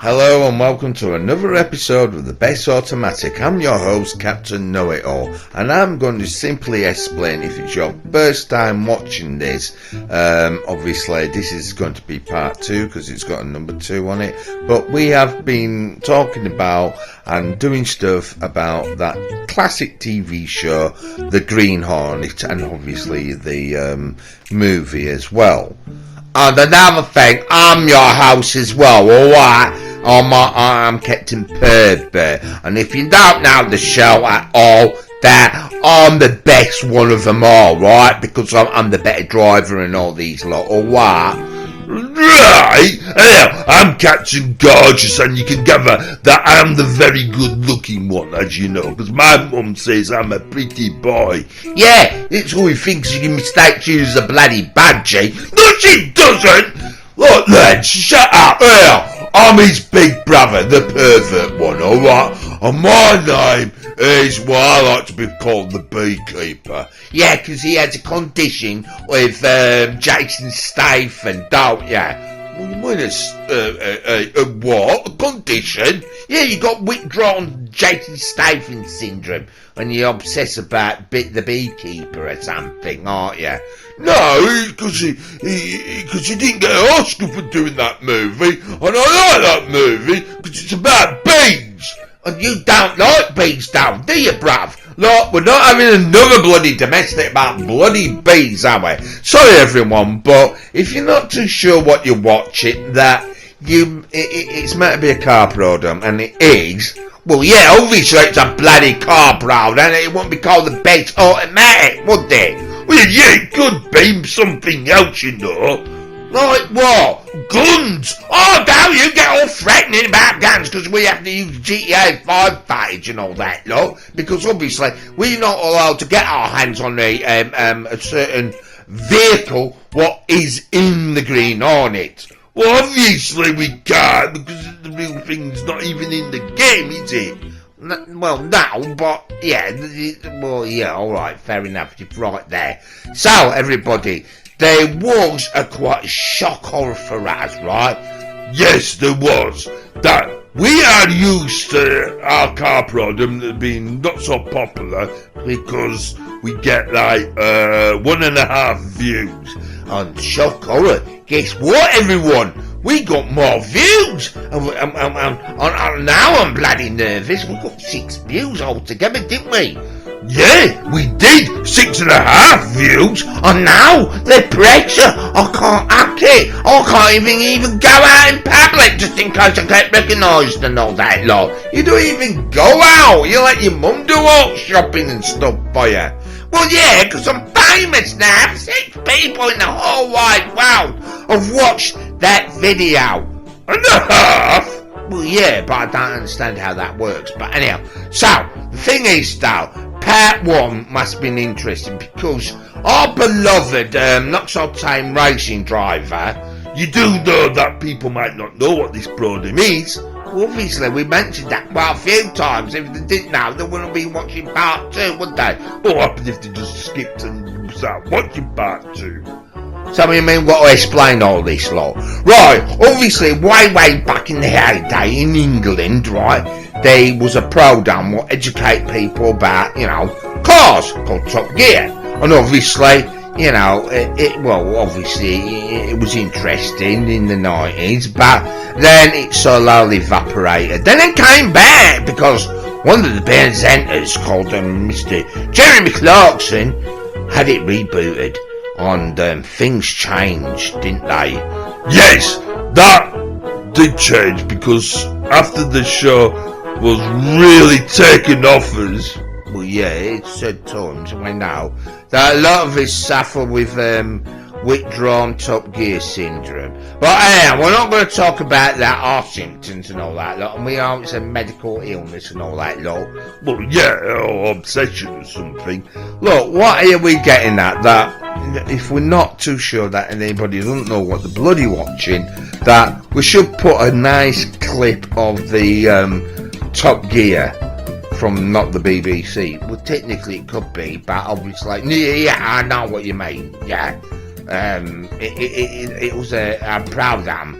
Hello and welcome to another episode of the Best Automatic. I'm your host, Captain Know-It-All, and I'm going to simply explain, if it's your first time watching this, obviously this is going to be part 2 because it's got a number 2 on it, but we have been talking about and doing stuff about that classic TV show, The Green Hornet, and obviously the movie as well. And another thing, I'm your host as well, alright? I'm Captain Purber, and if you don't know the show at all, that I'm the best one of them all, right? Because I'm the better driver and all these lot, alright? Right, I'm Captain Gorgeous, and you can gather that I'm the very good looking one, as you know, because my mum says I'm a pretty boy. Yeah, it's who he thinks you mistake you as a bloody budgie. No, she doesn't! Look, lads, shut up, I'm his big brother, the pervert one, alright? And my name is what I like to be called, the beekeeper. Yeah, because he has a condition with Jason Statham, don't ya? What do you mean a what? A condition? Yeah, you got withdrawn Jason Statham syndrome, and you obsess about the beekeeper or something, aren't you? No, because he didn't get an Oscar for doing that movie, and I like that movie because it's about bees. And you don't like bees, don't do you, bruv? Look, we're not having another bloody domestic about bloody bees, are we? Sorry, everyone, but if you're not too sure what you're watching, it's meant to be a car program, and it is. Well, yeah, obviously it's a bloody car program, and it wouldn't be called the Best Automatic, would it? Well, yeah, it could be something else, you know. Like what? Guns! Oh, don't you get all threatening about guns because we have to use GTA 5 footage and all that, look. Because obviously we're not allowed to get our hands on a certain vehicle what is in the Green Hornet. Well, obviously we can't because the real thing's not even in the game, is it? Well, no, but yeah, alright, fair enough, you're right there. So, everybody, there was a quite shock horror for us, right? Yes, there was. That we are used to our car program being not so popular because we get like 1.5 views. On shock horror, guess what, everyone? We got more views. And now I'm bloody nervous. We got 6 views altogether, didn't we? Yeah, we did. 6.5 views. And now the pressure. I can't act it. I can't even go out in public just in case I get recognised and all that lot. You don't even go out. You let your mum do all shopping and stuff for you. Well, yeah, because I'm famous now. 6 people in the whole wide world have watched that video. 1.5? Well, yeah, but I don't understand how that works. But anyhow, so, the thing is, though, part 1 must have been interesting because our beloved not so tame racing driver. You do know that people might not know what this program is. Well, obviously, we mentioned that quite a few times. If they didn't know, they wouldn't be watching part 2, would they? What happened if they just skipped and started watching part 2? So you mean what I explain all this lot? Right, obviously way back in the heyday in England, right, there was a program what educate people about, cars called Top Gear. And obviously, it was interesting in the 90s, but then it slowly evaporated. Then it came back because one of the presenters called Mr. Jeremy Clarkson had it rebooted. And things changed, didn't they? Yes, that did change because after the show was really taking off us. Well, yeah, it's said times, we know that a lot of us suffer with withdrawn Top Gear syndrome. But we're not going to talk about that, our symptoms and all that lot, and we aren't it's a medical illness and all that lot. Well, yeah, or obsession or something. Look, what are we getting at? That if we're not too sure that anybody doesn't know what the bloody watching, that we should put a nice clip of the Top Gear from not the BBC. Well, technically it could be, but obviously, yeah, I know what you mean. Yeah, it was a program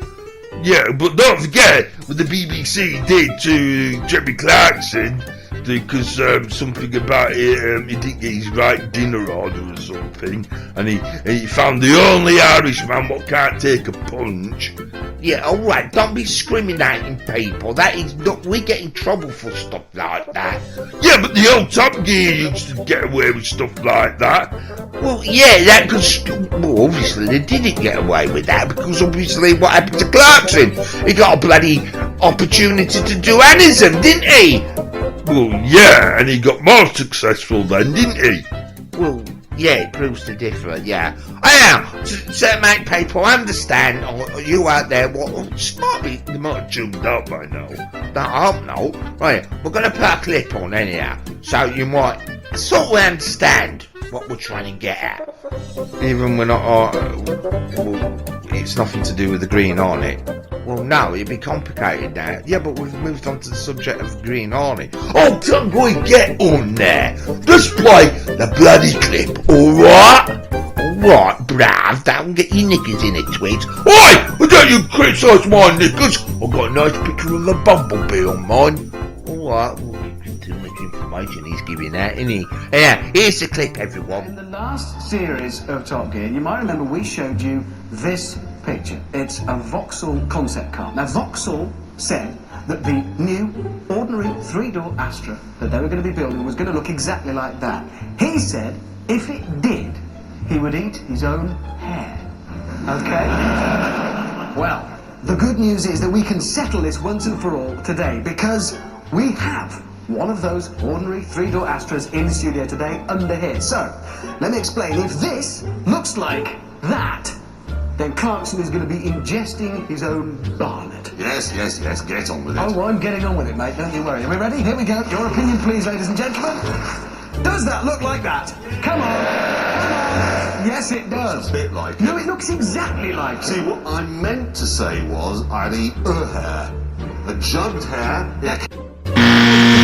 Yeah, but don't forget what the BBC did to Jeremy Clarkson, because something about it, he didn't get his right dinner order or something, and he found the only Irishman what can't take a punch. Yeah, alright, don't be discriminating people. That is not, we get in trouble for stuff like that. Yeah, but the old Top Gear used to get away with stuff like that. Well, yeah, that could, well, obviously they didn't get away with that, because obviously what happened to Clarkson? He got a bloody opportunity to do Anism, didn't he? Well, yeah, and he got more successful then, didn't he? Well, yeah, it proves the difference, yeah. Now, to make people understand, or you out there, what smart They might have tuned out by now. I hope not. Right, we're going to put a clip on anyhow, so you might sort of understand what we're trying to get at. Even we're not, well, it's nothing to do with the Green Hornet. Well, no, it'd be complicated now. Yeah, but we've moved on to the subject of Green Hornet. Oh, don't we get on there? Just play the bloody clip, alright? Alright, bruv, don't get your knickers in it, Twigs. Oi! Don't you criticise my knickers? I've got a nice picture of the bumblebee on mine. Alright, well, too much information he's giving out, isn't he? Yeah, here's the clip, everyone. In the last series of Top Gear, you might remember we showed you this picture. It's a Vauxhall concept car. Now, Vauxhall said that the new ordinary three-door Astra that they were going to be building was going to look exactly like that. He said if it did, he would eat his own hair. Okay? Well, the good news is that we can settle this once and for all today, because we have one of those ordinary three-door Astras in the studio today under here. So, let me explain. If this looks like that, then Clarkson is going to be ingesting his own barnet. Yes, get on with it. Oh, well, I'm getting on with it, mate, don't you worry. Are we ready? Here we go. Your opinion, please, ladies and gentlemen. Does that look like that? Come on. Yes, it does. It's a bit like No, it. it looks exactly like See, it. what I meant to say was I'd eat her hair. A jugged hair. Yeah.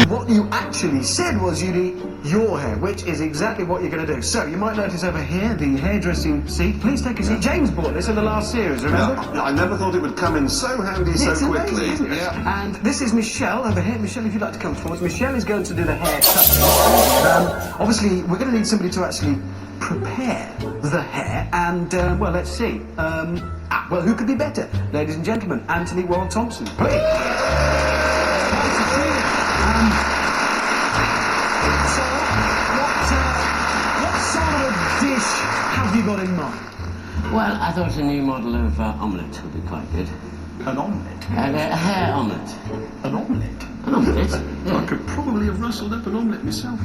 What you actually said was you'd eat your hair, which is exactly what you're going to do. So, you might notice over here the hairdressing seat. Please take a seat. James bought this in the last series, remember? Yeah, I never thought it would come in so handy so It's quickly. amazing, isn't it? Yeah. And this is Michelle over here. Michelle, if you'd like to come forward. Michelle is going to do the hair cutting. Obviously, we're going to need somebody to actually prepare the hair. And, well, let's see. Well, who could be better? Ladies and gentlemen, Anthony Warren Thompson. Please. So, what sort of a dish have you got in mind? Well, I thought a new model of omelette would be quite good. An omelette? A hair omelette. An omelette? An omelette? I Yeah. could probably have rustled up an omelette myself.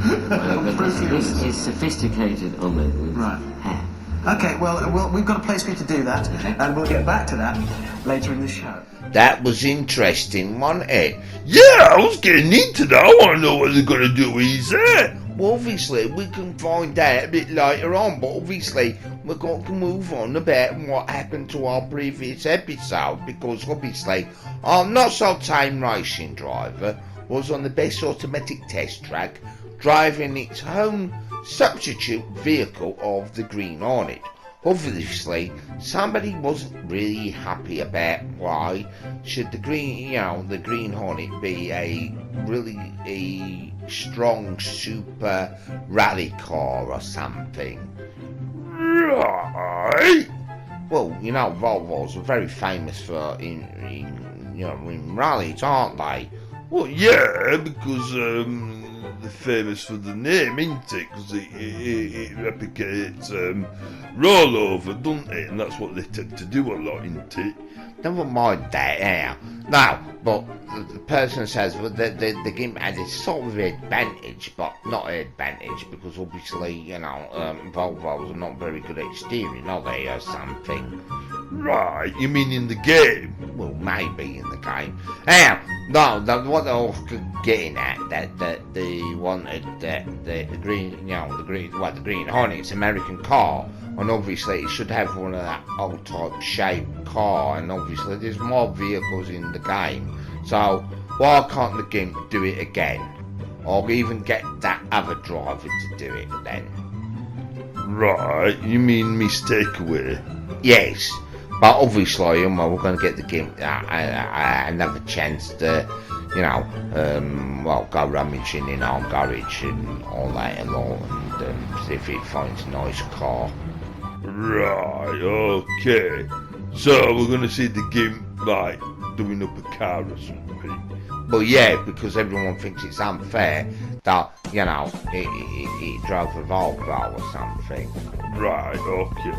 This is sophisticated omelette with Right. hair. Okay, well, we've got a place for you to do that, and we'll get back to that later in the show. That was interesting, wasn't it? Yeah, I was getting into that. I want to know what they're going to do with his hair. Well, obviously, we can find out a bit later on, but obviously, we've got to move on about what happened to our previous episode, because obviously, our not-so-tame racing driver was on the best automatic test track, driving its own substitute vehicle of the Green Hornet. Obviously, somebody wasn't really happy about why should the Green Hornet be a strong super rally car or something. Right. Well, Volvos are very famous for in rallies, aren't they? Well, yeah, because they're famous for the name, isn't it? Because it replicates rollover, doesn't it? And that's what they tend to do a lot, isn't it? Never mind that now. No, but the person says well, the game had a sort of advantage, but not an advantage because obviously, Volvos are not very good at steering, are they, or something? Right, you mean in the game? Well, maybe in the game. Now, what I was getting at that they wanted the Green Hornet's American car, and obviously it should have one of that old type shaped car, and obviously there's more vehicles in the game, so why can't the game do it again, or even get that other driver to do it then? Right, you mean Miss Takeaway? Yes. But obviously, we're going to get the GIMP another chance to, go rummaging in our garage and all that and all, and see if it finds a nice car. Right, okay. So we're gonna see the GIMP, like, doing up a car or something. Well, yeah, because everyone thinks it's unfair that, it drove a Volvo or something. Right, okay.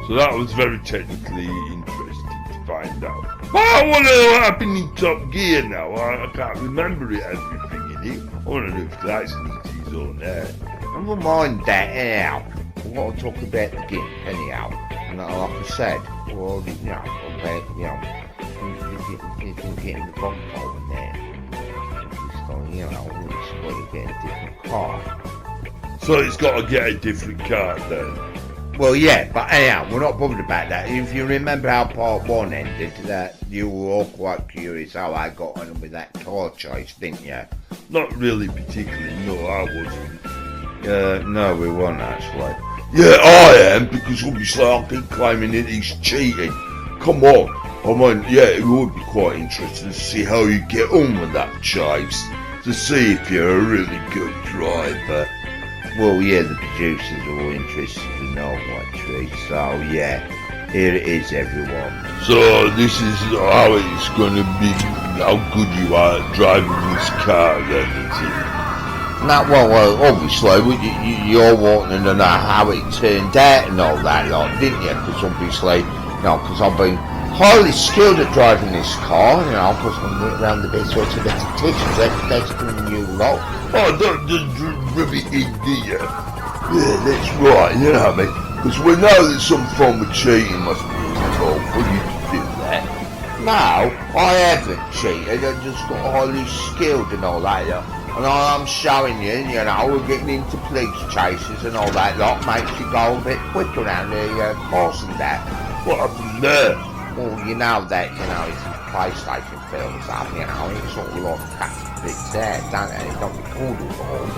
So that was very technically interesting to find out. But I want to know what happened in Top Gear now. I can't remember everything in it. I want to know if Gleison needs his own hair. Never mind that, anyhow. I want to talk about the GIMP, anyhow. And like I said, well, you can get in the Volvo in there. It's got to get a different car. So it's got to get a different car then. Well, yeah, but anyhow, we're not bothered about that. If you remember how part 1 ended, that you were all quite curious how I got on with that car chase, didn't you? Not really particularly, no, I wasn't. No, we weren't actually. Yeah, I am, because obviously I keep claiming that he's cheating. Come on. I mean, yeah, it would be quite interesting to see how you get on with that chase. To see if you're a really good driver. Well, yeah, the producers are all interested to know what treat, so yeah, here it is, everyone. So this is how it's going to be, how good you are at driving this car then, is it? No, well, obviously, you're wanting to know how it turned out and all that lot, didn't you? Because obviously, because I've been highly skilled at driving this car, because I'm around the best sort of competitions, that's been a new lot. Oh, that's really idea. Yeah, that's right, you know what I mean? Because we know that some form of cheating must be involved for you to do that. No, I haven't cheated, I just got highly skilled and all that lot. And I'm showing you, we're getting into police chases and all that lot, makes you go a bit quicker around the course and that. What happened there? Well, you know that, it's PlayStation films up, it's sort of like cut bits there, don't it? It don't record it all.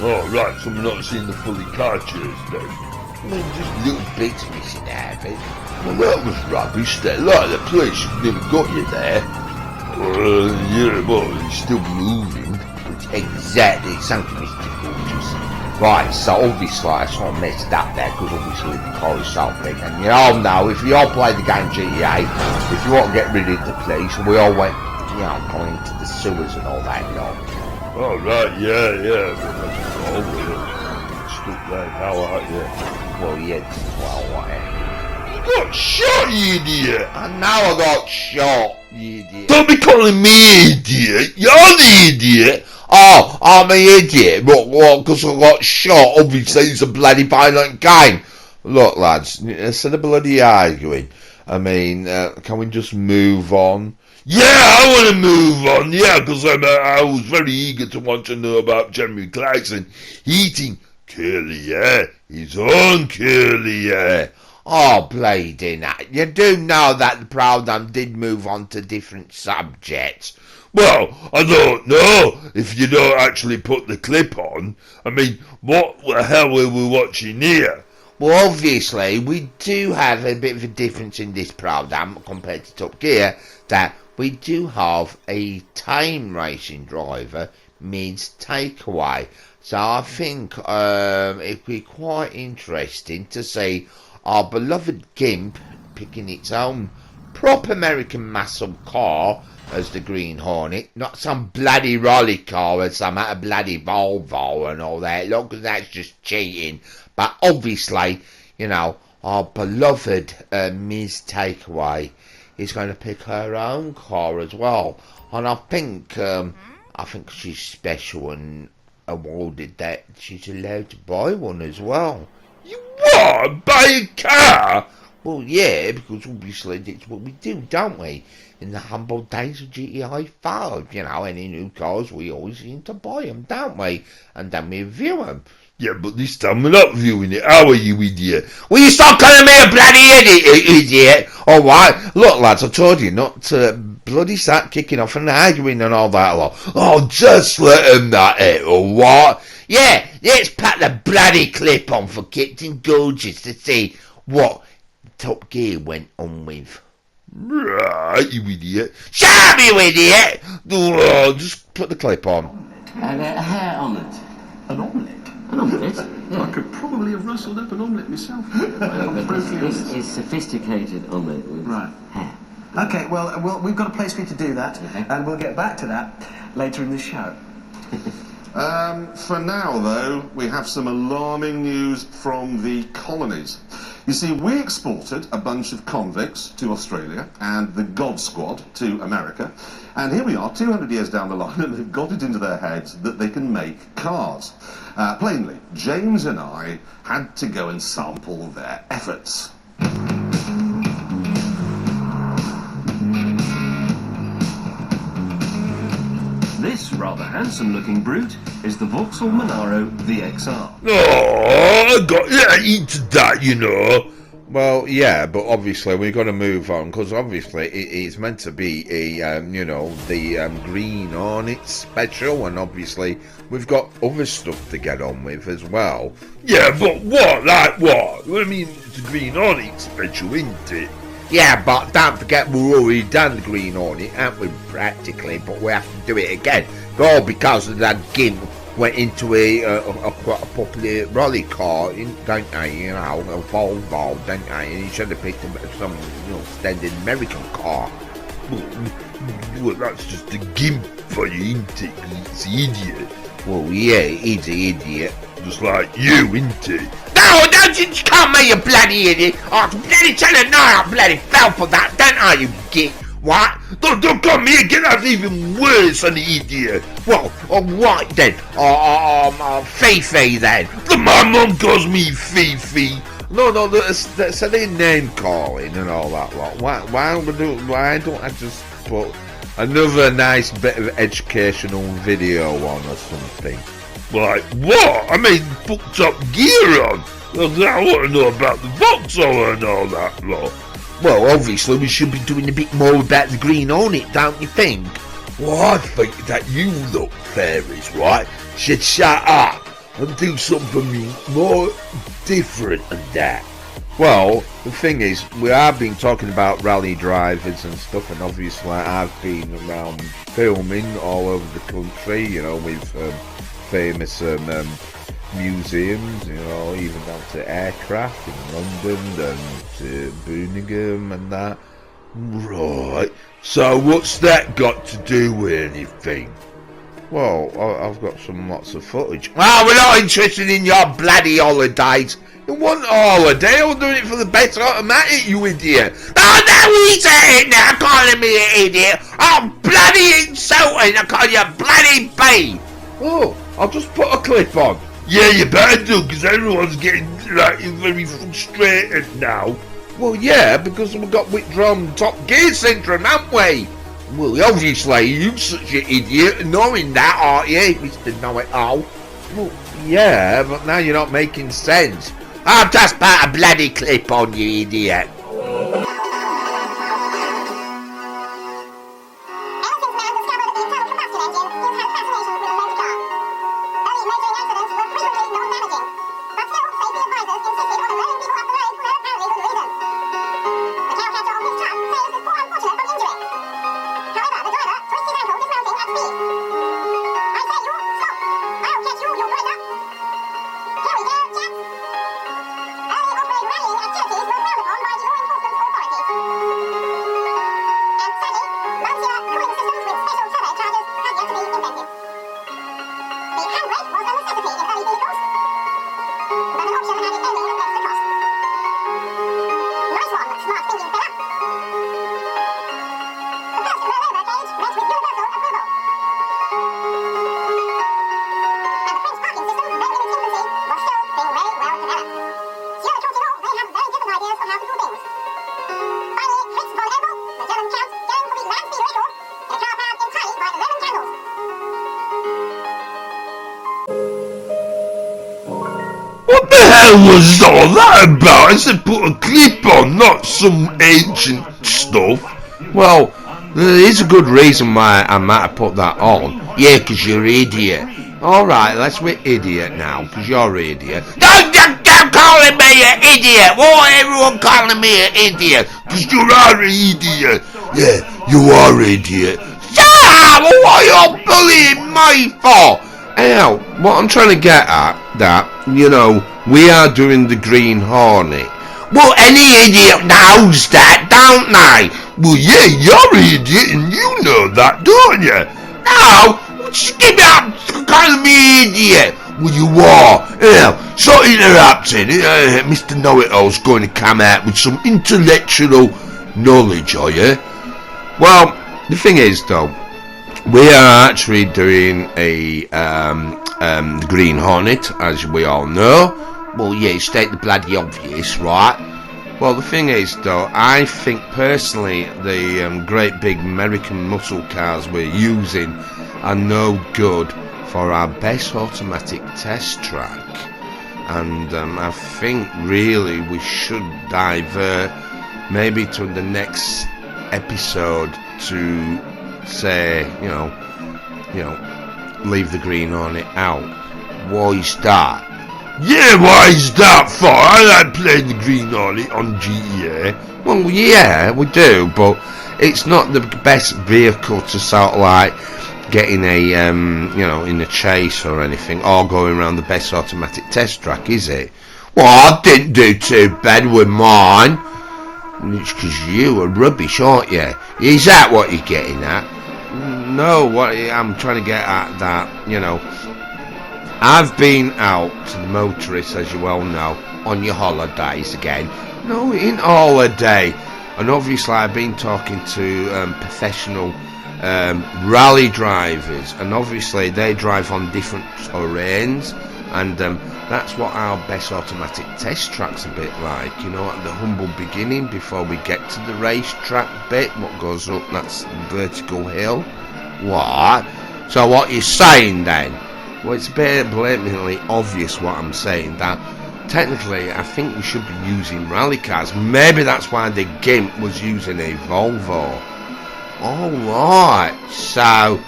Oh, right, so we're not seeing the fully car chase then. I mean, just little bits missing out of it. Well, that was rubbish, that. Like, the police never got you there. Yeah, well, it's still moving. Exactly, something Mr. Gorgeous. Right, so obviously I sort of messed up there, because obviously the car is so big. And you all know, if you all play the game GTA, if you want to get rid of the police, we all went, going into the sewers and all that, Oh, right, yeah. Well, stuck there now, aren't you? Well, yeah, well, You got shot, you idiot! I know I got shot, you idiot. Don't be calling me idiot! You're the idiot! Oh, I'm an idiot. What? Because I got shot. Obviously, it's a bloody violent game. Look, lads, instead of bloody arguing, I mean, can we just move on? Yeah, I want to move on. Yeah, because I was very eager to want to know about Jeremy Clarkson eating curly hair, his own curly hair. Oh, bleeding that. You do know that the program did move on to different subjects. Well, I don't know if you don't actually put the clip on. I mean, what the hell were we watching here? Well, obviously, we do have a bit of a difference in this program compared to Top Gear, that we do have a time racing driver mid-takeaway. So I think it'd be quite interesting to see our beloved GIMP picking its own proper American muscle car as the Green Hornet, not some bloody rolly car as some other bloody Volvo and all that. Look, that's just cheating. But obviously, our beloved Ms. Takeaway is going to pick her own car as well. And I think she's special and awarded that she's allowed to buy one as well. You what? Buy a car? Well, yeah, because obviously that's what we do, don't we? In the humble days of GTA 5, any new cars, we always seem to buy them, don't we? And then we review them. Yeah, but this time we're not viewing it. How are you, idiot? Will you stop calling me a bloody idiot? Alright, look lads, I told you not to bloody start kicking off and arguing and all that lot. Oh, just let him that it, alright? Yeah, let's put the bloody clip on for Captain Gorgeous to see what Top Gear went on with. Right, you idiot. Shut up, you idiot! Oh, just put the clip on. And a hare omelette. An omelette? An omelette? I could probably have rustled up an omelette myself. This is sophisticated omelette with Right. hare. Okay, well, we've got a place for you to do that, Okay. and we'll get back to that later in the show. For now, though, we have some alarming news from the colonies. You see, we exported a bunch of convicts to Australia and the God Squad to America, and here we are, 200 years down the line, and they've got it into their heads that they can make cars. Plainly, James and I had to go and sample their efforts. This rather handsome-looking brute is the Vauxhall Monaro VXR. Oh, I got into that, you know. Well, yeah, but obviously we're going to move on because obviously it's meant to be a, the Green Hornet special, and obviously we've got other stuff to get on with as well. Yeah, but what? Like what? I mean, it's a Green Hornet special, isn't it? Yeah, but don't forget we've already done the Green Hornet, haven't we, practically, but we have to do it again. All because of that gimp went into a quite a popular rally car, don't they, you know, a Volvo, don't they, and he should have picked some, standard American car. Well, that's just a gimp for you, isn't it? 'Cause it's an idiot. Well, yeah, he's an idiot. Just like you, isn't it? No, don't you call me a bloody idiot. I bloody tell you now, I bloody fell for that, don't I, you git? What? Don't come here again, that's even worse than an idiot. Well, alright then. Fifi then. My mum calls me Fifi. No, that's a name calling and all that lot. Why don't I just put another nice bit of educational video on or something? Like what? I mean, put Top Gear on. I want to know about the Vauxhall and all that lot. Well, obviously we should be doing a bit more about the Green Hornet, don't you think? Well, I think that you look fairies, right? Should shut up and do something more different than that. Well, the thing is, we have been talking about rally drivers and stuff, and obviously I've been around filming all over the country, with famous museums, even down to aircraft in London and to Birmingham and that. Right, so what's that got to do with anything? Well, I've got lots of footage. Well, we're not interested in your bloody holidays. You want a holiday? I'm doing it for the best automatic, you idiot. Oh, no, he's it now, calling me an idiot. I'm bloody insulting. I call you a bloody bee. Oh, I'll just put a clip on. Yeah, you better do, because everyone's getting very frustrated now. Well, yeah, because we've got withdrawn Top Gear syndrome, haven't we? Well, obviously, you're such an idiot, knowing that, aren't you, Mr. Know-It-All? Well, yeah, but now you're not making sense. I'll just put a bloody clip on, you idiot. What the hell was all that about? I said put a clip on, not some ancient stuff. Well, there is a good reason why I might have put that on. Yeah, 'cause you're an idiot. Alright, let's be idiot now, 'cause you're an idiot. Don't you stop calling me an idiot. Why everyone calling me an idiot? Because you are an idiot. Yeah, you are an idiot. Shut up! What are you bullying me for? Anyhow, what I'm trying to get at, that, you know, we are doing the Green Hornet. Well, any idiot knows that, don't they? Well, yeah, you're an idiot and you know that, don't you? No! Just give me up calling me idiot! Well, you are. Now, stop interrupting. Mr. Know-it-all's going to come out with some intellectual knowledge, are you? Well, the thing is, though, we are actually doing a the Green Hornet, as we all know. Well, yeah, state the bloody obvious, right? Well, the thing is, though, I think personally the great big American muscle cars we're using are no good for our base automatic test track. And I think really we should divert maybe to the next episode to say, you know, leave the Green Hornet out. Why is that? Yeah, why is that for? I like playing the Green Hornet on GTA. Well, yeah, we do, but it's not the best vehicle to sort of like getting a, you know, in a chase or anything, or going around the best automatic test track, is it? Well, I didn't do too bad with mine. It's because you are rubbish, aren't you? Is that what you're getting at? No, what I'm trying to get at, that, you know, I've been out to the motorists, as you well know, On your holidays again? no, it ain't holiday, and obviously I've been talking to professional rally drivers, and obviously they drive on different terrains, and that's what our best automatic test track's a bit like, you know, at the humble beginning before we get to the racetrack bit, what goes up, that's vertical hill. What? So what you're saying then? Well, it's a bit blatantly obvious what I'm saying, that technically I think we should be using rally cars. Maybe that's why the GIMP was using a Volvo. Alright, so,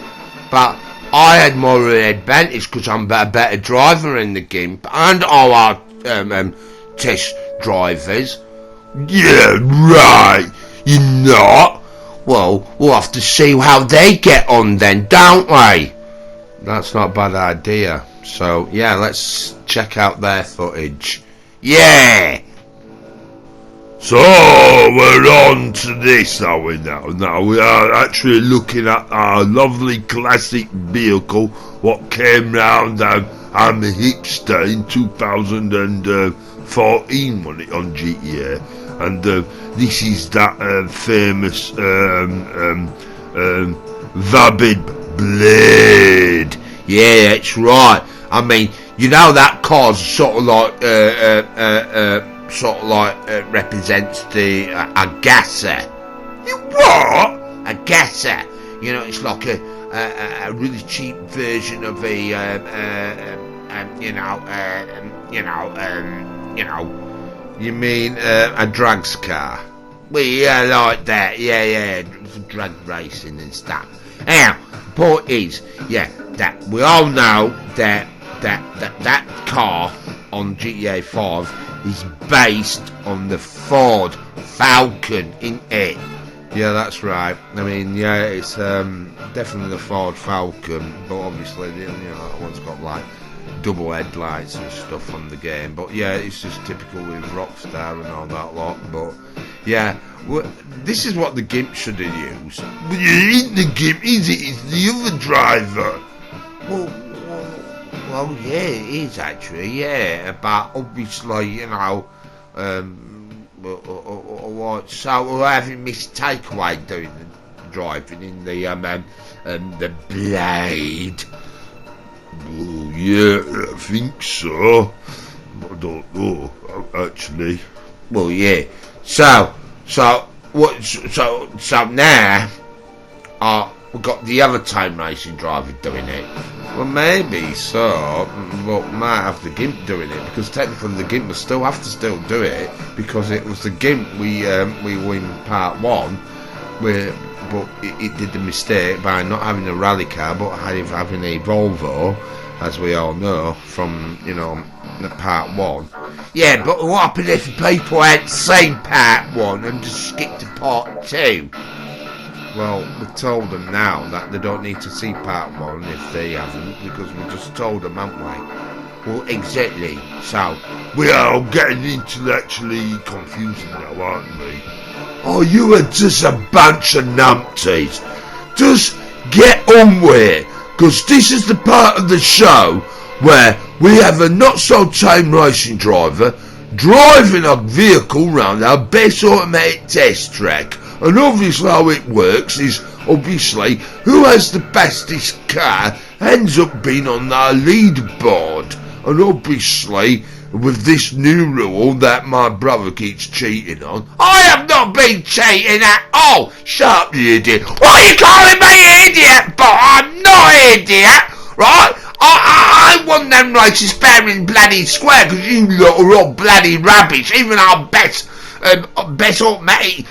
but I had more of an advantage because I'm a better driver in the GIMP and all our test drivers. Yeah, right, you're not? Well, we'll have to see how they get on then, don't we? That's not a bad idea. So, yeah, let's check out their footage. Yeah! So we're on to this, are we now? Now we are actually looking at our lovely classic vehicle, what came round I'm a hipster in 2014 when it on GTA, and this is that famous Vapid Blade. Yeah, that's right. I mean, you know that car's sort of like represents the Agassa. You what? Agassa. You know, it's like a really cheap version of a You mean a drags car? well, yeah, like that. Yeah, for drag racing and stuff. Now, point is, yeah, that we all know that car on GTA 5 is based on the Ford Falcon, isn't it? Yeah, that's right. I mean, yeah, it's definitely the Ford Falcon, but obviously, you know, that one's got like double headlights and stuff on the game. But yeah, it's just typical with Rockstar and all that lot. But yeah, this is what the GIMP should have used. But it ain't the GIMP, is it? It's the other driver. Well, yeah, it is actually, yeah, but obviously, you know, so we're having Miss Takeaway doing the driving in the Blade. Well, yeah, I think so. I don't know, actually. Well, yeah. So now, we've got the other time racing driver doing it. Well, maybe so, but might have the GIMP doing it, because technically the GIMP will still have to do it, because it was the GIMP we win part 1, but it did the mistake by not having a rally car, but having a Volvo, as we all know from, the part 1. Yeah, but what happens if people hadn't seen part 1 and just skip to part 2? Well, we told them now that they don't need to see part 1 if they haven't, because we just told them, haven't we? Well, exactly. So, We are getting intellectually confusing now, aren't we? Oh, you are just a bunch of numpties. Just get on with it, because this is the part of the show where we have a not-so-tame racing driver driving a vehicle round our best automatic test track. And obviously how it works is, obviously, who has the fastest car ends up being on our leaderboard. And obviously, with this new rule that my brother keeps cheating on, I have not been cheating at all. Shut up, you idiot. What are you calling me an idiot? But I'm not an idiot, right? I won them races fair and bloody square, because you lot are all bloody rubbish. Even our best automatic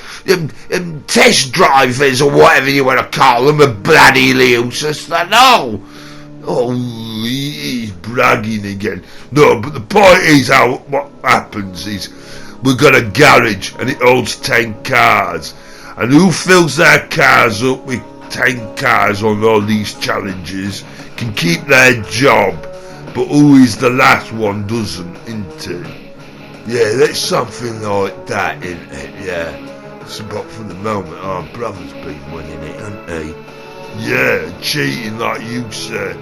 test drivers, or whatever you want to call them, are bloody useless. No. Oh, he's bragging again. No, but the point is, what happens is, we've got a garage and it holds 10 cars, and who fills their cars up with 10 cars on all these challenges can keep their job, but who is the last one doesn't, isn't it? Yeah, that's something like that, isn't it? Yeah. So, but for the moment, our brother's been winning it, hasn't he? Yeah, cheating like you said.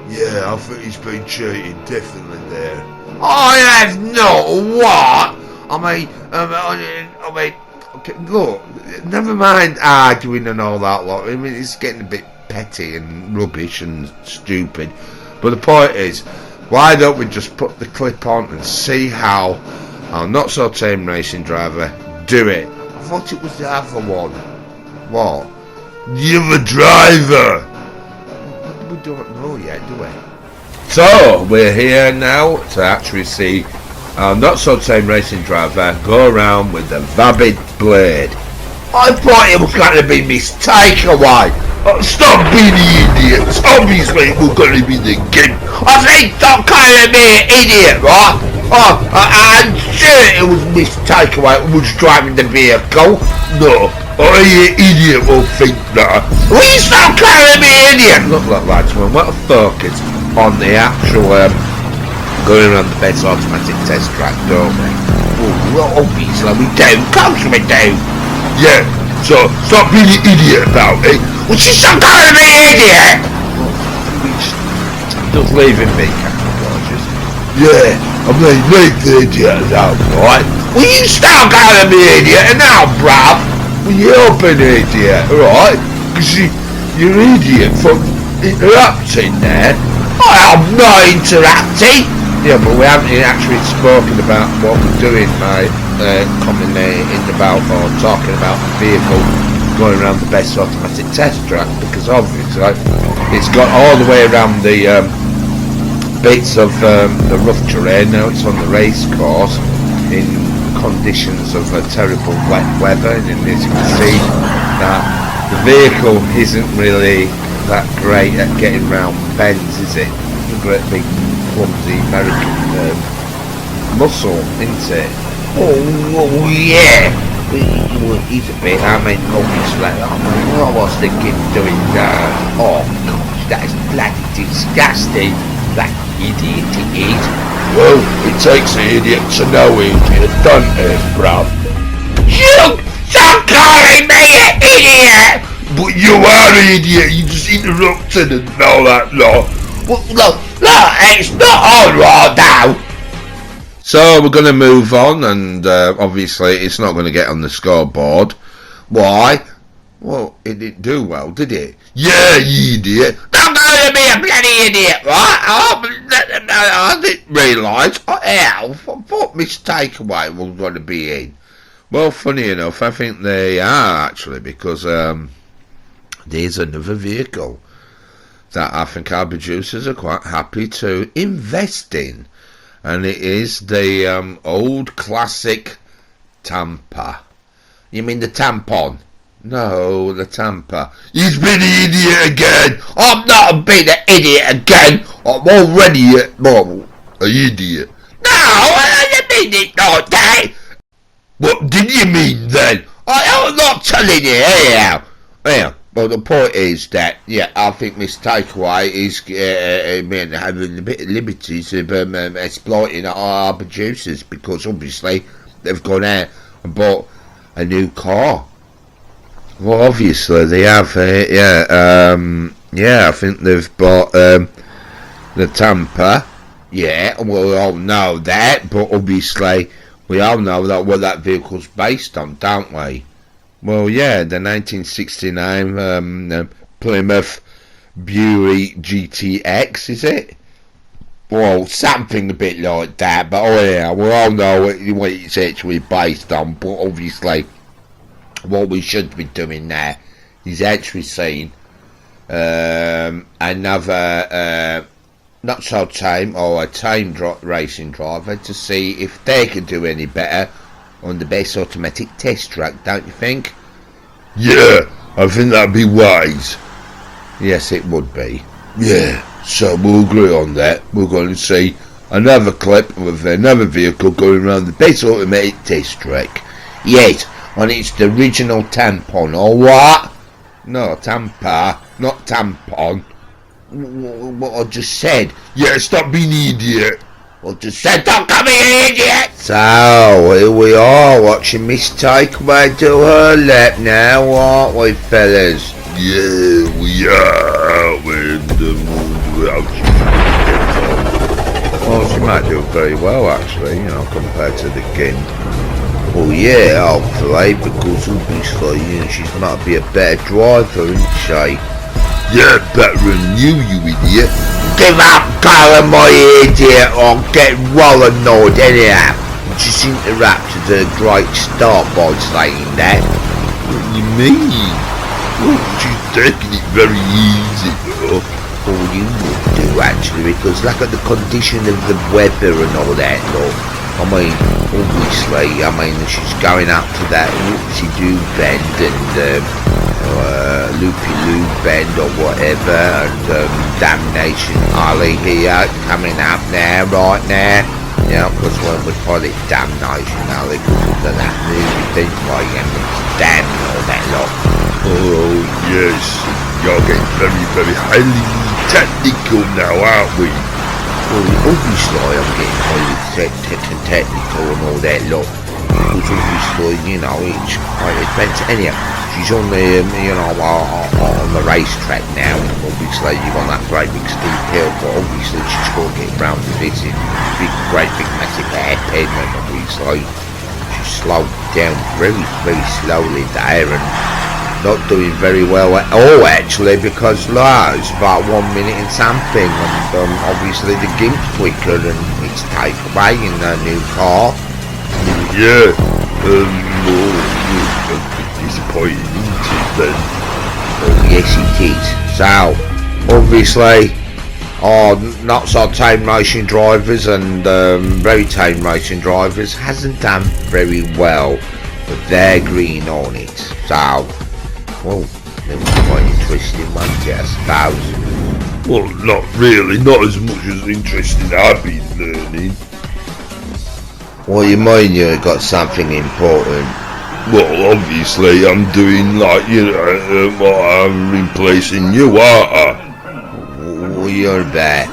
Yeah, I think he's been cheating, definitely there. I have not. What? I mean, okay, look, never mind arguing and all that lot. I mean, it's getting a bit petty and rubbish and stupid. But the point is, why don't we just put the clip on and see how our not-so-tame racing driver do it? I thought it was the other one. What? The other driver. We don't know yet, do we? So, we're here now to actually see our not-so-tame racing driver go around with the Vapid Blade. I thought it was going to be Miss Takeaway. Stop being idiots. Obviously, we're going to be the game. I said stop calling me an idiot, right? I'm sure it was Miss Takeaway who was driving the vehicle. No, only an idiot will think that. Will you stop calling me an idiot? Look, lads, we're not focused on the actual going around the best automatic test track, don't we? Well, obviously we do. Of course we do. Yeah, so stop being an idiot about it. Would you stop calling me an idiot? Just leaving me, Captain Gorgeous. Yeah, I mean, leave the idiot out, right? Will you stop calling me an idiot now, bruv? Well, you're an idiot, right? Because you're an idiot for interrupting there. I'm not interrupting. Yeah, but we haven't actually spoken about what we're doing by commenting about or talking about the vehicle going around the best automatic test track, because obviously it's got all the way around the bits of the rough terrain. Now it's on the race course in conditions of terrible wet weather, and as you can see that the vehicle isn't really that great at getting round bends, is it? A great big clumsy American muscle, isn't it? Oh yeah, he's a bit. I mean, obviously, what I was thinking doing that. Oh gosh, that is bloody disgusting. That idiot it is. Well, it takes an idiot to know idiot, doesn't it, bruv? You stop calling me an idiot! But you are an idiot, you just interrupted and all that lot. Well, look, it's not alright now. So we're going to move on, and obviously it's not going to get on the scoreboard. Why? Well, it didn't do well, did it? Yeah, you idiot. Don't go to be a bloody idiot, right? I didn't realise. I thought Miss Takeaway was going to be in. Well, funny enough, I think they are actually, because there's another vehicle that I think our producers are quite happy to invest in. And it is the old classic Tampa. You mean the tampon? No, the Tampa. He's been an idiot again. I'm not being an idiot again. I'm already an idiot. No, I didn't mean it like that. What did you mean then? I'm not telling you anyhow. Yeah, well, the point is that, yeah, I think this takeaway is having a bit of liberties of exploiting our producers, because obviously they've gone out and bought a new car. Well, obviously they have, I think they've bought the Tampa. Yeah, well, we all know that, but obviously we all know that what that vehicle's based on, don't we? Well, yeah, the 1969 Plymouth Buick GTX, is it? Well, something a bit like that, but oh yeah, we all know what it's actually based on, but obviously what we should be doing now is actually seeing another not so tame or a tame racing driver to see if they can do any better on the best automatic test track, don't you think? Yeah, I think that'd be wise. Yes, it would be. Yeah, so we'll agree on that. We're going to see another clip of another vehicle going around the best automatic test track. Yes, and it's the original tampon, or what? No, Tampa, not tampon. What I just said. Yeah, stop being an idiot. I just said, don't come here, idiot! So, here we are, watching Miss Takeaway do her lap now, aren't we, fellas? Yeah, we are. Well, she might do very well, actually, compared to the Gin. Well, yeah, hopefully, because obviously, she might be a better driver, isn't she? Yeah, better than you idiot. Give up calling my idiot or get well annoyed anyhow. Just interrupted a great start by saying that. What do you mean? Well, she's taking it very easy, though. Well, you would do, actually, because look at the condition of the weather and all that, look. I mean, obviously, she's going up to that whoopsie-doo bend and loopy-loo bend or whatever, and Damnation Alley here coming up now, right now. Yeah, because when we call it Damnation Alley, because we've done that movie, didn't we? And it's damn and all that lot. Oh, yes. You're getting very, very highly technical now, aren't we? Well, obviously I'm getting highly technical and all that lot, because obviously, it's quite advanced. Anyhow, she's on the, on the racetrack now, and obviously you've got that great big steep hill, but obviously she's got to get round to this great big massive hairpin, and obviously she's slowed down very, very slowly there, and not doing very well at all, actually, because it's about 1 minute and something, and obviously the gimp's quicker and it's takeaway in the new car. Yeah, disappointing, isn't it, then? Oh, yes it is. So, obviously, not so tame racing drivers and very tame racing drivers hasn't done very well with their Green Hornet. So, well, it was quite interesting, wasn't it, I suppose? Well, not really, not as much as interesting I've been learning. What do you mean you got something important? Well, obviously I'm doing I'm replacing you, aren't I? What are you on about?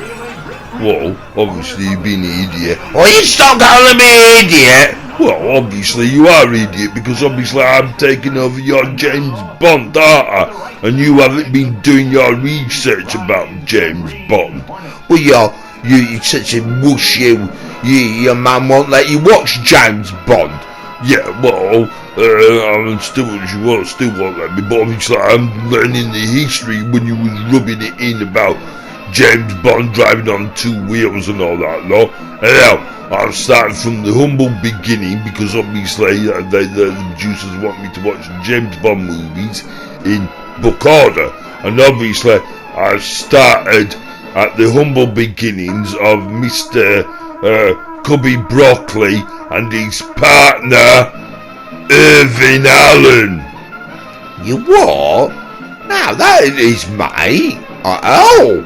Well, obviously you've been an idiot. Oh, you stop calling me an idiot! Well, obviously you are an idiot, because obviously I'm taking over your James Bond, aren't I? And you haven't been doing your research about James Bond. Well, you're such a wuss, your mum won't let you watch James Bond. Yeah, well, she still won't let me, but obviously I'm learning the history when you was rubbing it in about James Bond driving on 2 wheels and all that lot. Anyhow, I've started from the humble beginning, because obviously the producers want me to watch James Bond movies in book order, and obviously I started at the humble beginnings of Mr. Cubby Broccoli and his partner Irving Allen. You what? No, that is his mate. Oh,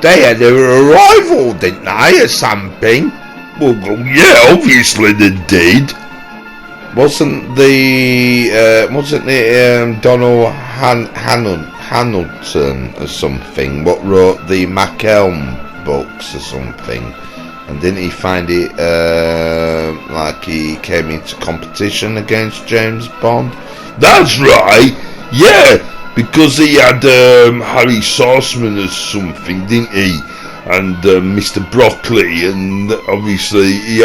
They had their arrival, didn't they, or something? Well, yeah, obviously they did. Wasn't it Donald Hamilton or something what wrote the McElm books or something? And didn't he find it like he came into competition against James Bond? That's right. Yeah, because he had Harry Sauceman or something, didn't he? And Mr. Broccoli, and obviously he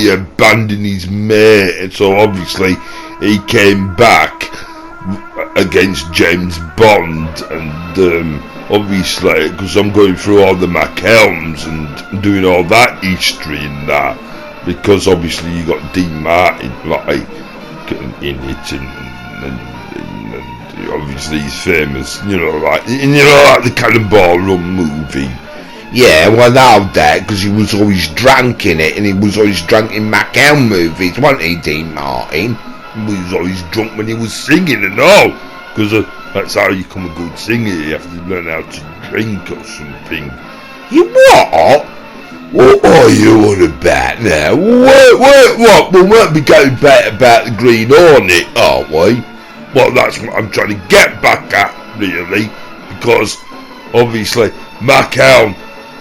abandoned his mate, and so obviously he came back against James Bond, and obviously because I'm going through all the McElms and doing all that history and that, because obviously you got Dean Martin like in it, and obviously he's famous, like the Cannonball Run movie. Yeah, well, now that, because he was always drunk in it, and he was always drunk in McElm movies, wasn't he, Dean Martin? He was always drunk when he was singing and all, because that's how you become a good singer. You have to learn how to drink or something. You what? What are you on about now? What? We won't be going back about the Green Hornet, aren't we? Well, that's what I'm trying to get back at, really, because obviously McElm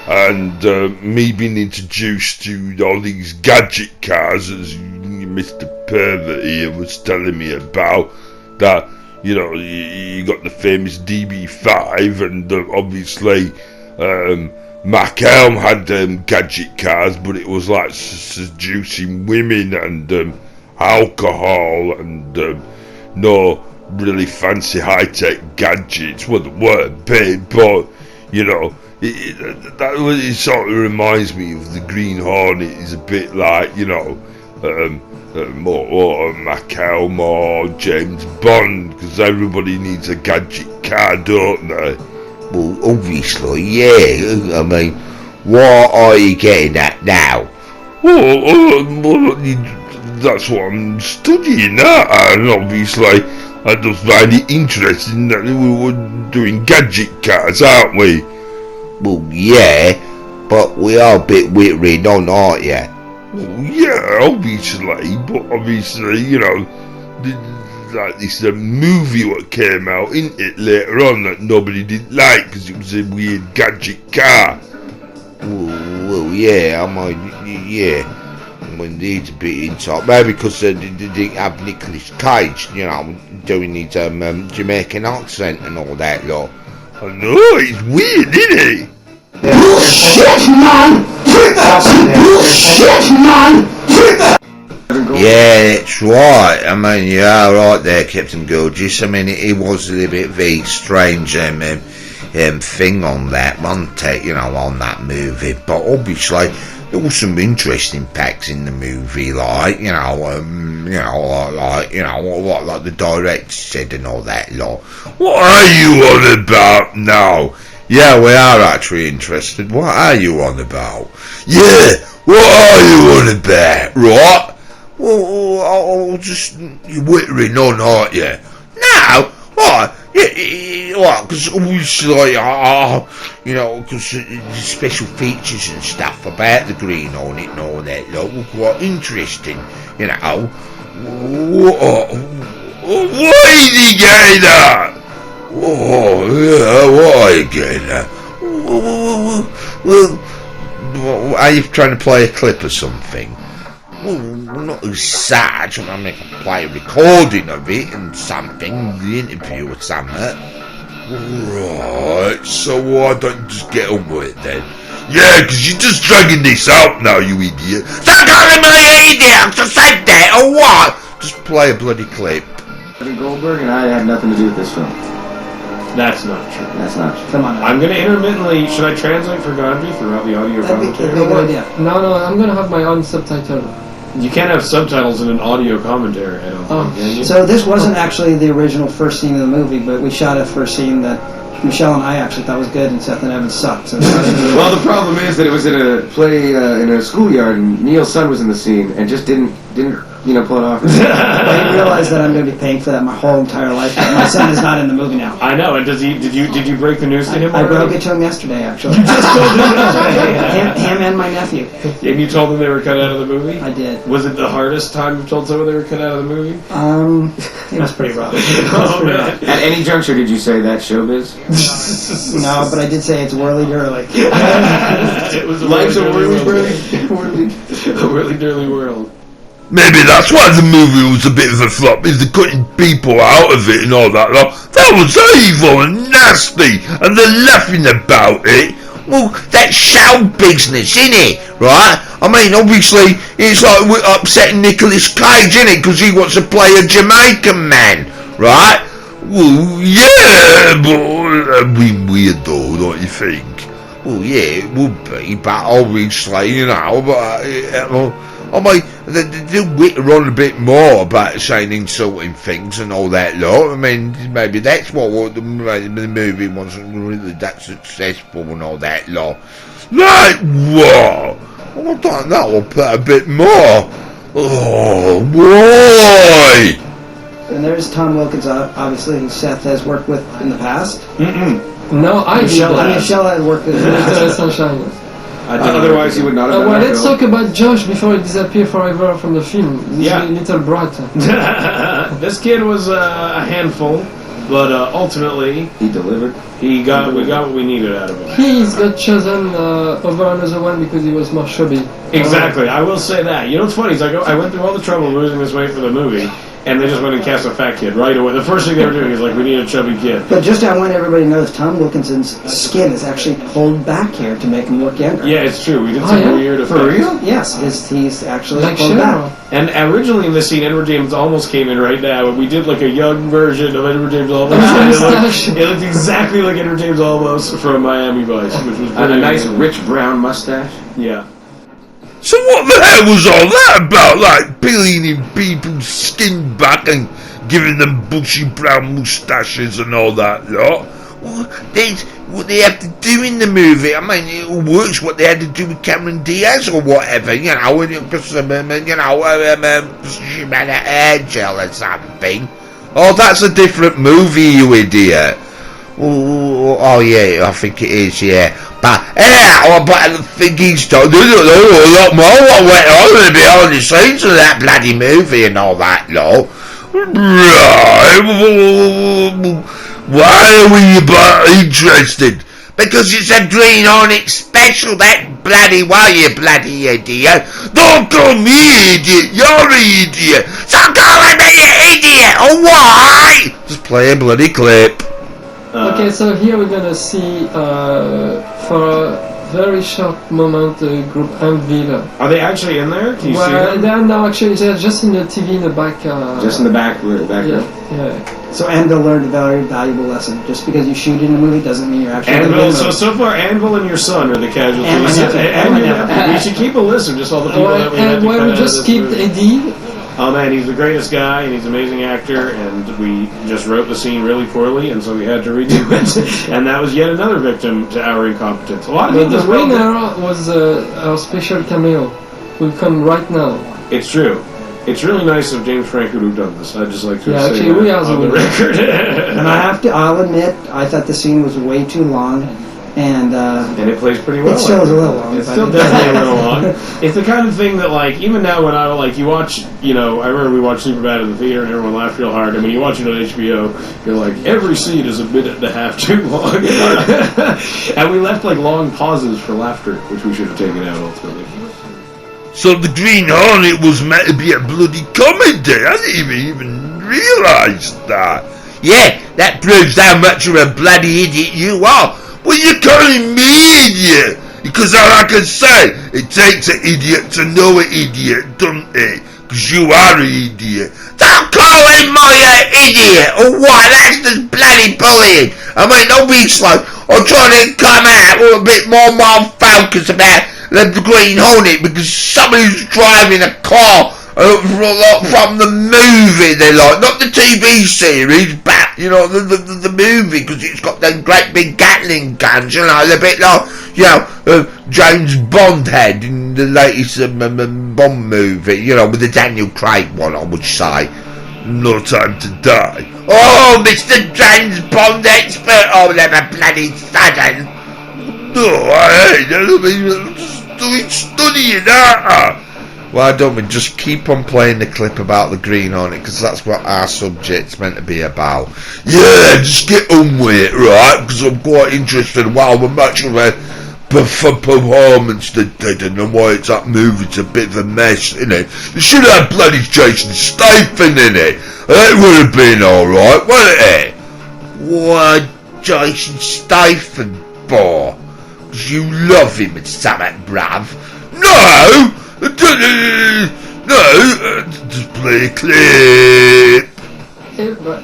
and me being introduced to all these gadget cars, as Mr. Pervert here was telling me about, that, you got the famous DB5, and obviously McElm had gadget cars, but it was like seducing women and alcohol and no really fancy high-tech gadgets. Well, they were big, but it sort of reminds me of the Green Hornet. Is a bit like more McElm or James Bond, because everybody needs a gadget car, don't they? Well, obviously, yeah. I mean, what are you getting at now? Well, that's what I'm studying at, and obviously I just find it interesting that we were doing gadget cars, aren't we? Well, yeah, but we are a bit withering on, aren't you? Well, yeah, obviously, but obviously, like this movie what came out, isn't it, later on, that nobody didn't like because it was a weird gadget car. Well, yeah, I mean, yeah, we need a bit in top, maybe because they didn't have Nicolas Cage, doing his Jamaican accent and all that lot. I know, it's weird, isn't it? Bullshit, man! Bullshit, man! Yeah, that's right. I mean, you are right there, Captain Gorgeous. I mean, it was a little bit of a strange thing on that, wasn't it? On that movie. But obviously, there was some interesting facts in the movie, like like the director said and all that lot. What are you on about now? Yeah, we are actually interested. What are you on about? Yeah, what are you on about, right? Well, I'll just... You're whittering on, aren't you? No, what? What? Because obviously, because the special features and stuff about the Green Hornet and all that lot were quite interesting, What is he getting at? Oh, yeah, what are you getting at? Well, are you trying to play a clip or something? Well, not as such. I mean, I can play a recording of it and something, the interview or something. Right, so why don't you just get on with it then? Yeah, because you're just dragging this out now, you idiot. Stop calling me an idiot! I just said that, or what? Just play a bloody clip. Goldberg and I had nothing to do with this film. That's not true. That's not true. Come on. I'm going to intermittently... Should I translate for Godfrey throughout the audio commentary? That'd be a good idea. No, I'm going to have my own subtitle. You can't have subtitles in an audio commentary, I don't think, can you? So this wasn't actually the original first scene of the movie, but we shot a first scene that Michelle and I actually thought was good, and Seth and Evan sucked. So well, the problem is that it was in a play in a schoolyard, and Neil's son was in the scene, and just didn't pull it off. I didn't realize that I'm going to be paying for that my whole entire life. My son is not in the movie now. I know. And did you break the news to him? I broke it to him yesterday, actually. You just told him yesterday. Him and my nephew. And you told them they were cut out of the movie? I did. Was it the hardest time you told someone they were cut out of the movie? It was pretty rough. Oh, man. At any juncture, did you say that showbiz? No, but I did say it's whirly-durly. It was Life's a whirly-durly world. Maybe that's why the movie was a bit of a flop, is they're cutting people out of it and all that lot. That was evil and nasty, and they're laughing about it. Well, that's show business, innit? Right? I mean, obviously, it's like we're upsetting Nicolas Cage, innit? Because he wants to play a Jamaican man, right? Well, yeah, but it'd be weird though, don't you think? Well, yeah, it would be, but obviously, I mean, they do witter on a bit more about saying insulting things and all that lot. I mean, maybe that's what the movie wasn't really that successful and all that lot. Like what? Well, I don't know, I'll put a bit more. Oh, boy! And there's Tom Wilkins, obviously, who Seth has worked with in the past. No, Michelle had worked with Little Sunshine. Otherwise, he would not have done Well, that let's film. talk about Josh before he disappeared forever from the film. He's a little brat. This kid was a handful, but ultimately He delivered. we got what we needed out of him. He's got chosen over another one because he was more chubby. Exactly, I will say that. You know what's funny is I went through all the trouble of losing this weight for the movie, and they just went and cast a fat kid right away. The first thing they were doing is like, we need a chubby kid. But just I want everybody to know that Tom Wilkinson's skin is actually pulled back here to make him look younger. Yeah, it's true. We did some weird effects. For real? Yes, he's actually Like pulled back. And originally in the scene, Edward James almost came in right now, and we did like a young version of Edward James Olmos. It looked exactly like Edward James Olmos from Miami Vice, which was And a nice rich brown mustache. Yeah. So what the hell was all that about? Like peeling in people's skin back and giving them bushy brown moustaches and all that lot? Well, that's what they have to do in the movie. I mean, it works what they had to do with Cameron Diaz or whatever, you know, she had a hair gel or something. Oh, that's a different movie, you idiot. Oh yeah, I think it is, yeah. But but the thing is, a lot more what went on behind the scenes of that bloody movie and all that lot. Right. Why are we interested? Because it's a Green Hornet special, that bloody way, you bloody idiot. Don't call me idiot, you're an idiot. So calling me an idiot, or why? Just play a bloody clip. Okay, so here we're gonna see for a very short moment the group Anvil. Are they actually in there? Can you see Well, them? they're now actually they're just in the TV in the back. Just in the back row. Yeah. So Anvil learned a very valuable lesson. Just because you shoot in a movie doesn't mean you're actually in the Anvil, movie. so far, Anvil and your son are the casualties. And my nephew. And your nephew. We should keep a list of just all the people that we had to cut we out of just this keep movie. Eddie. Oh man, he's the greatest guy, and he's an amazing actor, and we just wrote the scene really poorly, and so we had to redo it. And that was yet another victim to our incompetence. A lot of But people the winner was our special cameo. Will come right now. It's true. It's really nice of James Franco to have done this. I'd just like to Yeah, say actually, that we are the on the winners. record. And I'll admit, I thought the scene was way too long, and it plays pretty well. it still is a little long. It's but- still definitely a little long. It's the kind of thing that, like, even now when you watch, I remember we watched Superbad in the theater and everyone laughed real hard. I mean, you watch it on HBO, you're like, every scene is a minute and a half too long. And we left, like, long pauses for laughter, which we should have taken out ultimately. So the Green Hornet was meant to be a bloody comedy. I didn't even realise that. Yeah, that proves how much of a bloody idiot you are. Well, you're calling me idiot. Because all I can say, it takes an idiot to know an idiot, doesn't it? Because you are an idiot. Don't call him my idiot, or what? That's just bloody bullying. I mean, obviously, I'm trying to come out with a bit more focus about the Green Hornet, because somebody's driving a car from the movie they like, not the TV series, but the movie, because it's got them great big Gatling guns, a bit like James Bond had in the latest Bond movie, you know, with the Daniel Craig one, I would say. No Time to Die. Oh, Mr. James Bond expert! Oh, never bloody sudden! No, I ain't. I mean, just doing studying that. Why don't we just keep on playing the clip about the Green Hornet, because that's what our subject's meant to be about. Yeah, just get on with it, right? Because I'm quite interested in how much of a performance they did and why it's that movie's a bit of a mess, innit? They should have bloody Jason Statham in it. That would have been alright, wouldn't it? Why Jason Statham for? Because you love him and something, bruv. No! No! Just play a clip.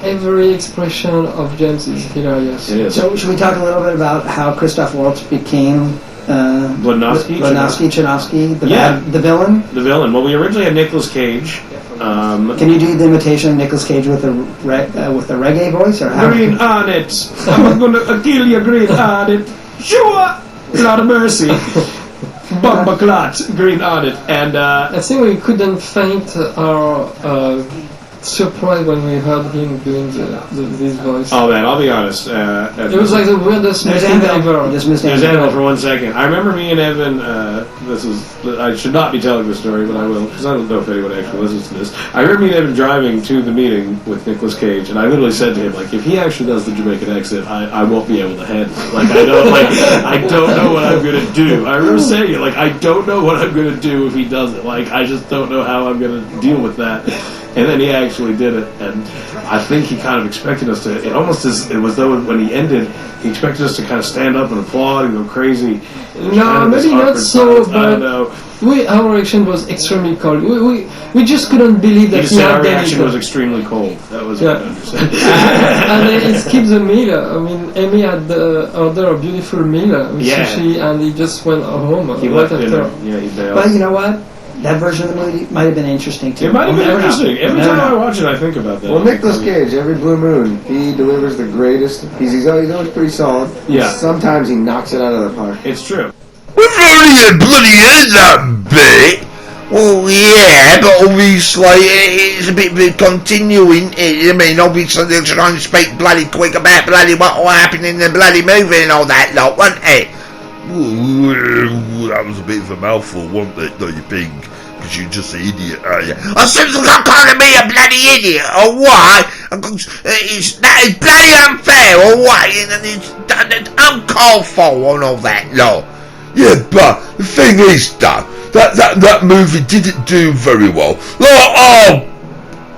Every expression of James is hilarious. It is. So should we talk a little bit about how Christoph Waltz became Chinovsky, the villain? The villain. Well, we originally had Nicolas Cage. Can you do the imitation of Nicolas Cage with the reggae voice, or how? Green Hornet. I'm gonna kill you, Green Hornet. Sure. Lot of mercy. Bumba clot, Green Hornet, and I think we couldn't faint our surprise when we heard him doing this voice. Oh man, I'll be honest. It was like the weirdest thing ever. There's Annabelle for 1 second. I remember me and Evan. I should not be telling this story, but I will, because I don't know if anyone actually listens to this. I remember me and Evan driving to the meeting with Nicolas Cage, and I literally said to him, like, if he actually does the Jamaican accent, I won't be able to handle it. Like, I don't know what I'm gonna do. I remember saying it, like, I don't know what I'm gonna do if he does it. Like, I just don't know how I'm gonna deal with that. And then he actually did it, and I think he kind of expected us to. It was though when he ended, he expected us to kind of stand up and applaud and go crazy. No, maybe not so, but our reaction was extremely cold. We just couldn't believe that he our had reaction was extremely cold. That was what I understand. And it skipped the meal. I mean, Amy had ordered a beautiful meal with sushi, and he just went home. He left dinner. Yeah, he bailed. But you know what? That version of the movie might have been interesting too. It might have been interesting. Every time I watch it, I think about that. Well, Nicolas Cage, every blue moon, he delivers the greatest. He's always pretty solid. Yeah. Sometimes he knocks it out of the park. It's true. We've already bloody heard that bit. Well, yeah, but obviously it's a bit of a continuing. I mean, obviously they're trying to speak bloody quick about bloody what will happen in the bloody movie and all that lot, wasn't it? Ooh, that was a bit of a mouthful, wasn't it, though, you think? Because you're just an idiot, are you? I said you're calling me a bloody idiot, or what? That is bloody unfair, or what? It's uncalled for and all that lot. Yeah, but the thing is, though, that movie didn't do very well. Like,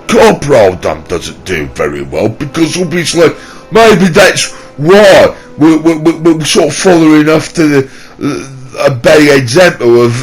Corporal Dumb doesn't do very well, because obviously, maybe that's why we're sort of following after a bad example of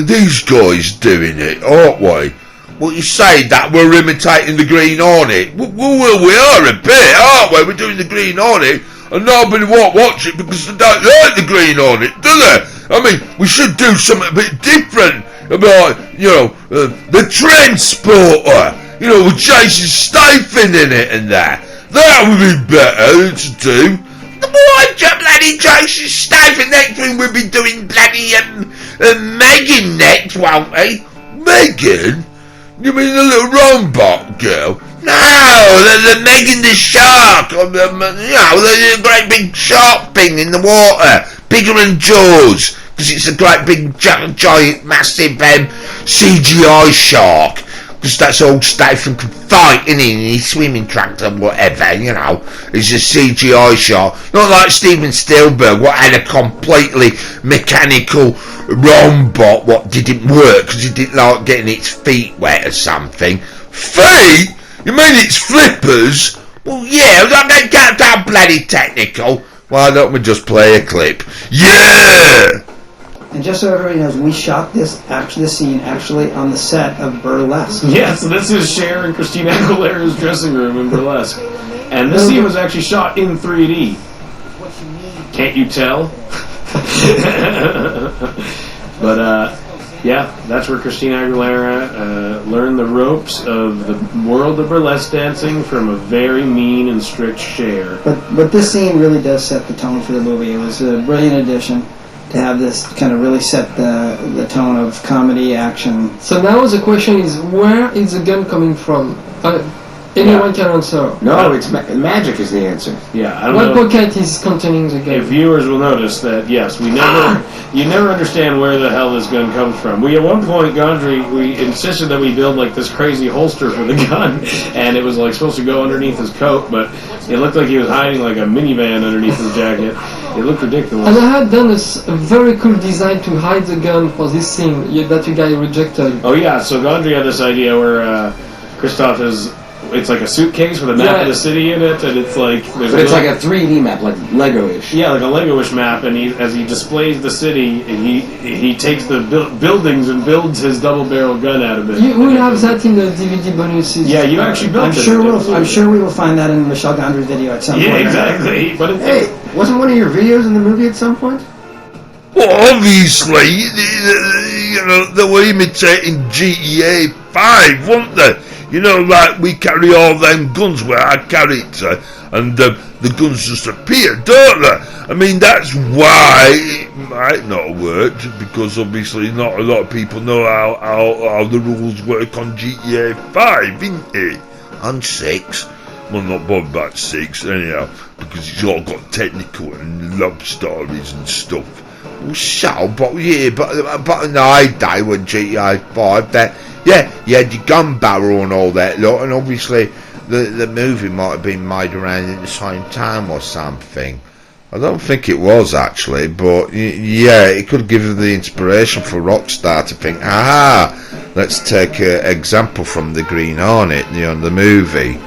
these guys doing it, aren't we? Well, you say that we're imitating the Green Hornet. Well, we are a bit, aren't we? We're doing the Green Hornet, and nobody won't watch it because they don't like the Green Hornet, do they? I mean, we should do something a bit different about, you know, the Transporter, you know, with Jason Statham in it and that. That would be better to do. Why bloody Jason Statham? Next week we'll be doing bloody Megan next, won't we? Megan? You mean the little robot girl? No, the Megan the shark. You know, the great big shark thing in the water, bigger than Jaws, because it's a great big giant massive CGI shark. Because that's all Statham can fight, isn't he? In his swimming trunks or whatever, you know. He's a CGI shark. Not like Steven Spielberg, what had a completely mechanical robot what didn't work because he didn't like getting its feet wet or something. Feet? You mean its flippers? Well, yeah, don't get that bloody technical. Why don't we just play a clip? Yeah! And just so everybody knows, we shot this scene actually on the set of Burlesque. Yeah, so this is Cher and Christina Aguilera's dressing room in Burlesque. And this scene was actually shot in 3D. Can't you tell? But, yeah, that's where Christina Aguilera learned the ropes of the world of burlesque dancing from a very mean and strict Cher. But this scene really does set the tone for the movie. It was a brilliant addition. to have this kind of really set the tone of comedy, action. So now the question is, where is the gun coming from? Anyone can answer. No, it's magic is the answer. Yeah, I don't What know. pocket is containing the gun? If viewers will notice that, yes, you never understand where the hell this gun comes from. We, at one point, Gondry, we insisted that we build like this crazy holster for the gun, and it was like supposed to go underneath his coat, but it looked like he was hiding like a minivan underneath his jacket. It looked ridiculous. And I had done a very cool design to hide the gun for this scene that you guys rejected. Oh yeah, so Gondry had this idea where Christoph is. It's like a suitcase with a map of the city in it, and it's like... But it's like a 3D map, like Lego-ish. Yeah, like a Lego-ish map, and as he displays the city, he takes the buildings and builds his double-barrel gun out of it. You will have that in the DVD bonuses. Yeah, you actually built I'm sure we will find that in Michel Gondry's video at some point. Yeah, exactly. But Hey, wasn't one of your videos in the movie at some point? Well, obviously, you know, they were imitating GTA 5, weren't they? You know, like we carry all them guns with our character, and the guns just appear, don't they? I mean, that's why it might not have worked, because obviously not a lot of people know how the rules work on GTA 5, isn't it? On 6. Well, not bothered about 6, anyhow, because it's all got technical and love stories and stuff. Well, so, but yeah, but in the heyday when GTA 5, that, yeah, you had your gun barrel and all that lot, and obviously the movie might have been made around at the same time or something. I don't think it was actually, but yeah, it could give the inspiration for Rockstar to think, let's take an example from the Green Hornet, you know, the movie.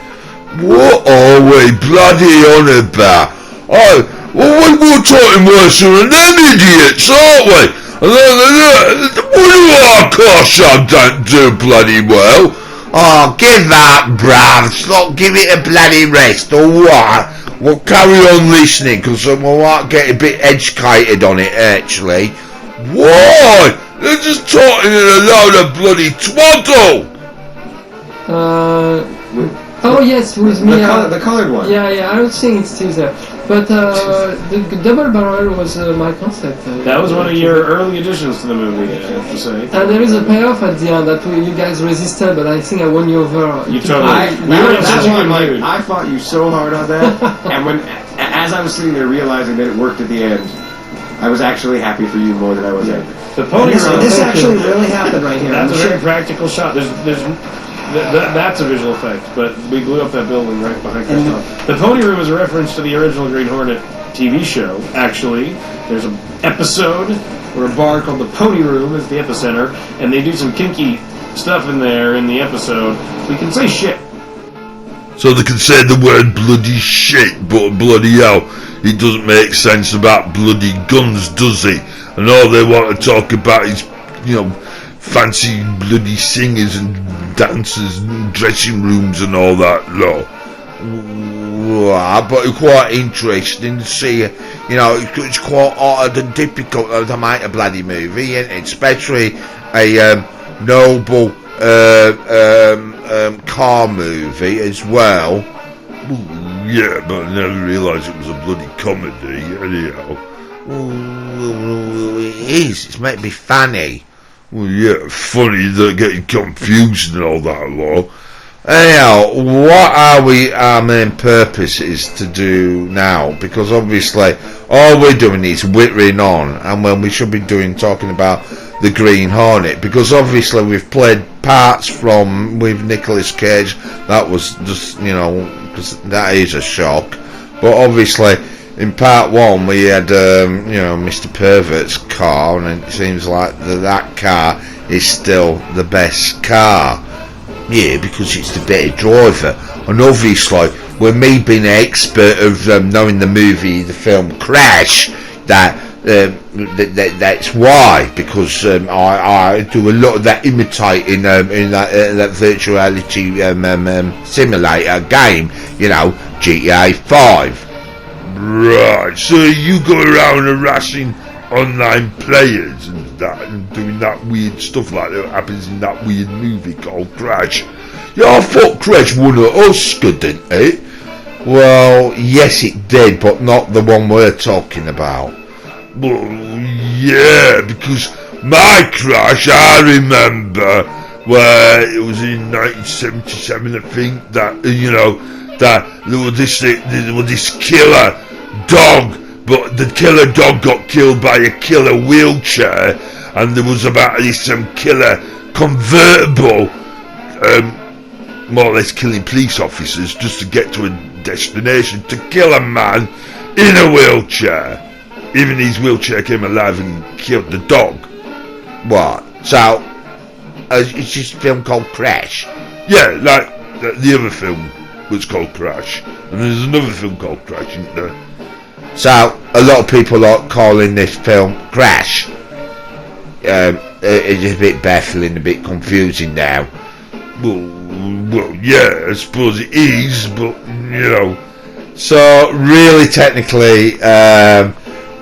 What are we bloody on about? Oh, well, we're talking worse than them idiots, aren't we? What do our course I don't do bloody well? Oh, give up, bruv. Stop, give it a bloody rest, alright? We'll carry on listening, because we might get a bit educated on it, actually. Why? They're just talking in a load of bloody twaddle. Oh yes, with me. The colored one. Yeah, I don't think it's still there. But the double barrel was my concept. That was one of your early additions to the movie, I have to say. And there is a payoff at the end that you guys resisted, but I think I won you over. You totally. I fought you so hard on that, and as I was sitting there realizing that it worked at the end, I was actually happy for you more than I was happy. The pony run. This actually really happened right here. That's a very practical shot. That's a visual effect, but we blew up that building right behind Christoph. The Pony Room is a reference to the original Green Hornet TV show, actually. There's an episode where a bar called the Pony Room is the epicenter, and they do some kinky stuff in there in the episode. We can say shit. So they can say the word bloody shit, but bloody hell, it doesn't make sense about bloody guns, does it? And all they want to talk about is, you know, fancy bloody singers and dancers and dressing rooms and all that lot. But it's quite interesting to see, you know, it's quite hard and difficult to make a bloody movie, isn't it? Especially a noble car movie as well. Yeah, but I never realised it was a bloody comedy, anyhow. It is, it's meant to be funny. Well, yeah, funny, they're getting confused and all that lot. Anyhow, what our main purpose is to do now, because obviously all we're doing is whittering on, and when we should be talking about the Green Hornet, because obviously we've played parts from with Nicolas Cage. That was just, you know, 'cause that is a shock, but obviously in part 1 we had you know, Mr. Pervert's car, and it seems like that car is still the best car. Yeah, because it's the better driver, and obviously with me being an expert of knowing the film Crash, that's why, because I do a lot of that imitating in that virtuality simulator game, you know, GTA 5. Right, so you go around harassing online players and that, and doing that weird stuff like that happens in that weird movie called Crash. Yeah, I thought Crash won an Oscar, didn't it? Well, yes it did, but not the one we're talking about. Well, yeah, because my crash, I remember, where it was in 1977, I think, that, that there was this killer dog, but the killer dog got killed by a killer wheelchair, and there was about this killer convertible, more or less killing police officers just to get to a destination to kill a man in a wheelchair. Even his wheelchair came alive and killed the dog. What? So, it's just a film called Crash? Yeah, like the other film was called Crash, and there's another film called Crash, isn't there? So, a lot of people are calling this film Crash. It's a bit baffling, a bit confusing now. Well, yeah, I suppose it is, but, So, really, technically,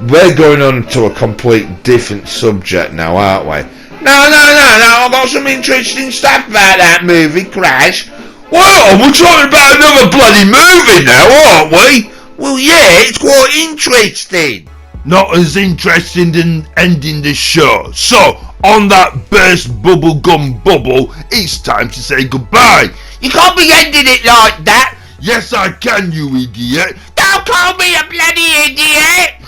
we're going on to a complete different subject now, aren't we? No, I've got some interesting stuff about that movie, Crash. Well, we're talking about another bloody movie now, aren't we? Well, yeah, it's quite interesting. Not as interesting in ending the show. So, on that burst bubblegum bubble, it's time to say goodbye. You can't be ending it like that. Yes, I can, you idiot. Don't call me a bloody idiot.